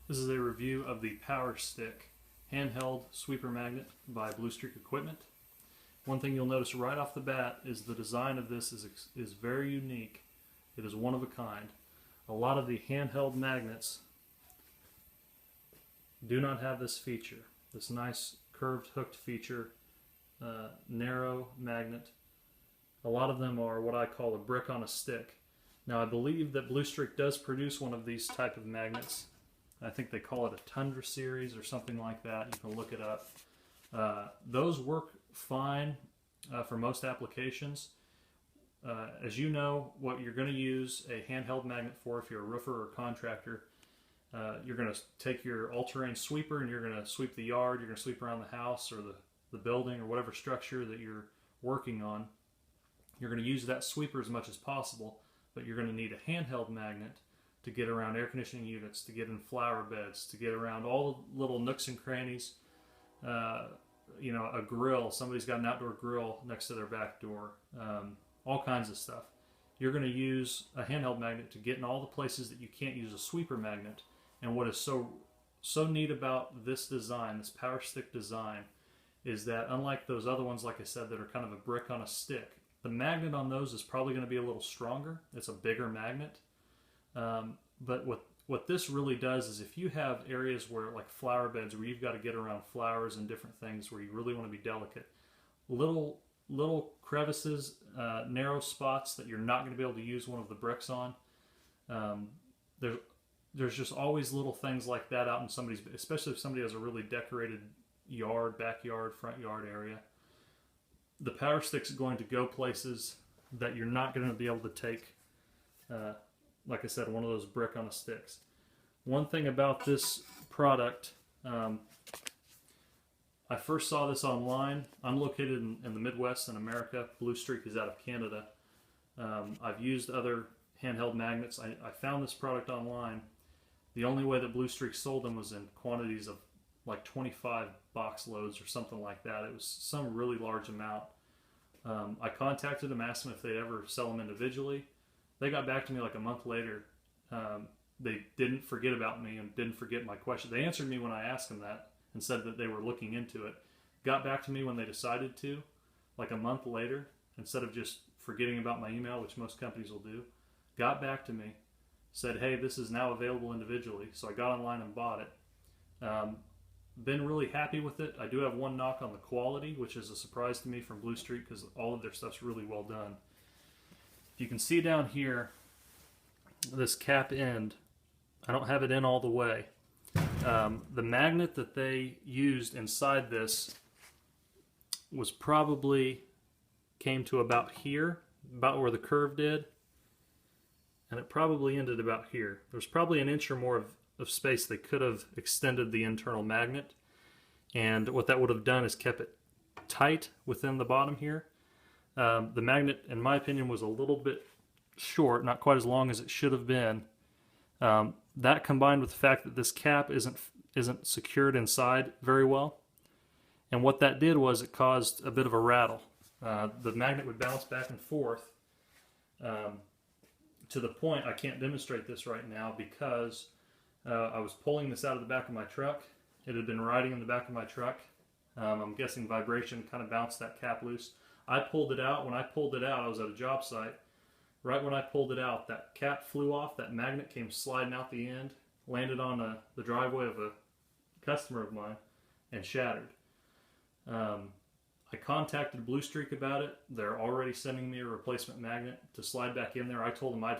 This is a review of the Powerstik handheld sweeper magnet by Bluestreak Equipment. One thing you'll notice right off the bat is the design of this is very unique. It is one of a kind. A lot of the handheld magnets do not have this feature, this nice curved hooked feature, narrow magnet. A lot of them are what I call a brick on a stick. Now I believe that Bluestreak does produce one of these type of magnets. I think they call it a Tundra series or something like that. You can look it up. Those work fine for most applications. As you know, what you're going to use a handheld magnet for, if you're a roofer or contractor, you're going to take your all-terrain sweeper and you're going to sweep the yard, you're going to sweep around the house or the building or whatever structure that you're working on. You're going to use that sweeper as much as possible, but you're going to need a handheld magnet to get around air conditioning units, to get in flower beds, to get around all the little nooks and crannies. You know, a grill, somebody's got an outdoor grill next to their back door, all kinds of stuff. You're going to use a handheld magnet to get in all the places that you can't use a sweeper magnet. And what is so neat about this design, this Powerstik design, is that unlike those other ones, like I said, that are kind of a brick on a stick, the magnet on those is probably going to be a little stronger. It's a bigger magnet. But what this really does is if you have areas where, like flower beds, where you've got to get around flowers and different things where you really want to be delicate, little crevices, narrow spots that you're not going to be able to use one of the bricks on, there's just always little things like that out in somebody's, especially if somebody has a really decorated yard, backyard, front yard area. The Powerstik's going to go places that you're not going to be able to take, like I said, one of those brick on a sticks. One thing about this product, I first saw this online. I'm located in the Midwest in America. Bluestreak is out of Canada. I've used other handheld magnets. I found this product online. The only way that Bluestreak sold them was in quantities of like 25 box loads or something like that. It was some really large amount. I contacted them, asked them if they'd ever sell them individually. They got back to me like a month later. They didn't forget about me and didn't forget my question. They answered me when I asked them that and said that they were looking into it. Got back to me when they decided to, like a month later, instead of just forgetting about my email, which most companies will do. Got back to me, said, hey, this is now available individually. So I got online and bought it. Been really happy with it. I do have one knock on the quality, which is a surprise to me from Bluestreak because all of their stuff's really well done. You can see down here, this cap end, I don't have it in all the way. The magnet that they used inside this was probably, came to about here, about where the curve did, and it probably ended about here. There's probably an inch or more of space they could have extended the internal magnet, and what that would have done is kept it tight within the bottom here. The magnet, in my opinion, was a little bit short, not quite as long as it should have been. That combined with the fact that this cap isn't secured inside very well, and what that did was it caused a bit of a rattle. The magnet would bounce back and forth to the point I can't demonstrate this right now because I was pulling this out of the back of my truck. It had been riding in the back of my truck. I'm guessing vibration kind of bounced that cap loose. I pulled it out. When I pulled it out, I was at a job site. Right when I pulled it out, that cap flew off. That magnet came sliding out the end, landed on the driveway of a customer of mine, and shattered. I contacted Bluestreak about it. They're already sending me a replacement magnet to slide back in there. I told them I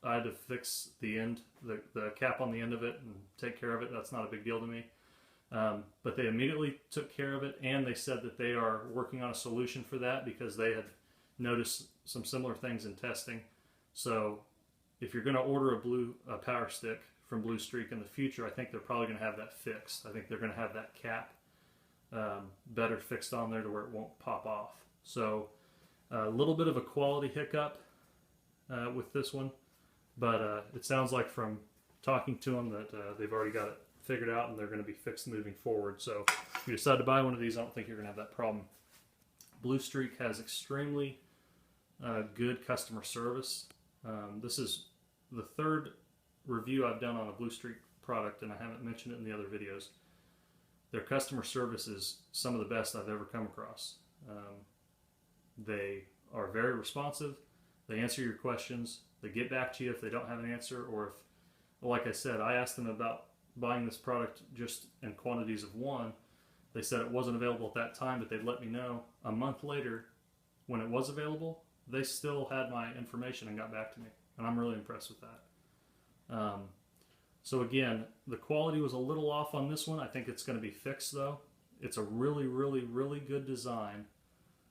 had to fix the end, the cap on the end of it, and take care of it. That's not a big deal to me. But they immediately took care of it, and they said that they are working on a solution for that because they had noticed some similar things in testing. So if you're going to order a Powerstik from Bluestreak in the future, I think they're probably going to have that fixed. I think they're going to have that cap better fixed on there to where it won't pop off. So a little bit of a quality hiccup with this one, but it sounds like from talking to them that they've already got it figured out and they're going to be fixed moving forward. So if you decide to buy one of these, I don't think you're going to have that problem. Bluestreak has extremely good customer service. This is the third review I've done on a Bluestreak product, and I haven't mentioned it in the other videos, their customer service is some of the best I've ever come across. They are very responsive. They answer your questions. They get back to you if they don't have an answer, or if, like I said, I asked them about buying this product just in quantities of one. They said it wasn't available at that time, but they'd let me know. A month later, when it was available, they still had my information and got back to me, and I'm really impressed with that. So again, the quality was a little off on this one. I think it's going to be fixed though. It's a really, really, really good design.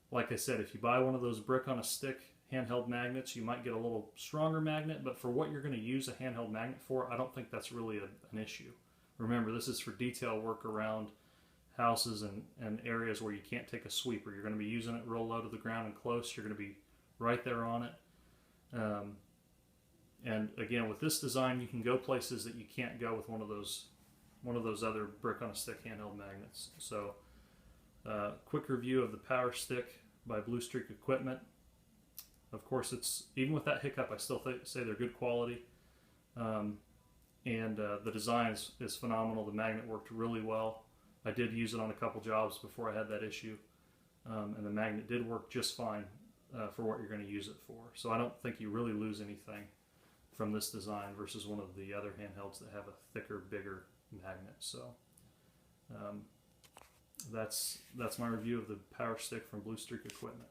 Like I said, if you buy one of those brick on a stick handheld magnets, you might get a little stronger magnet, but for what you're going to use a handheld magnet for, I don't think that's really an issue. Remember, this is for detail work around houses and areas where you can't take a sweeper. You're going to be using it real low to the ground and close. You're going to be right there on it. And again, with this design, you can go places that you can't go with one of those other brick on a stick handheld magnets. So, quick review of the Powerstik by Bluestreak Equipment. Of course, it's even with that hiccup, I still say they're good quality. The design is phenomenal. The magnet worked really well. I did use it on a couple jobs before I had that issue, and the magnet did work just fine for what you're going to use it for. So I don't think you really lose anything from this design versus one of the other handhelds that have a thicker, bigger magnet. So that's my review of the Powerstik from Bluestreak Equipment.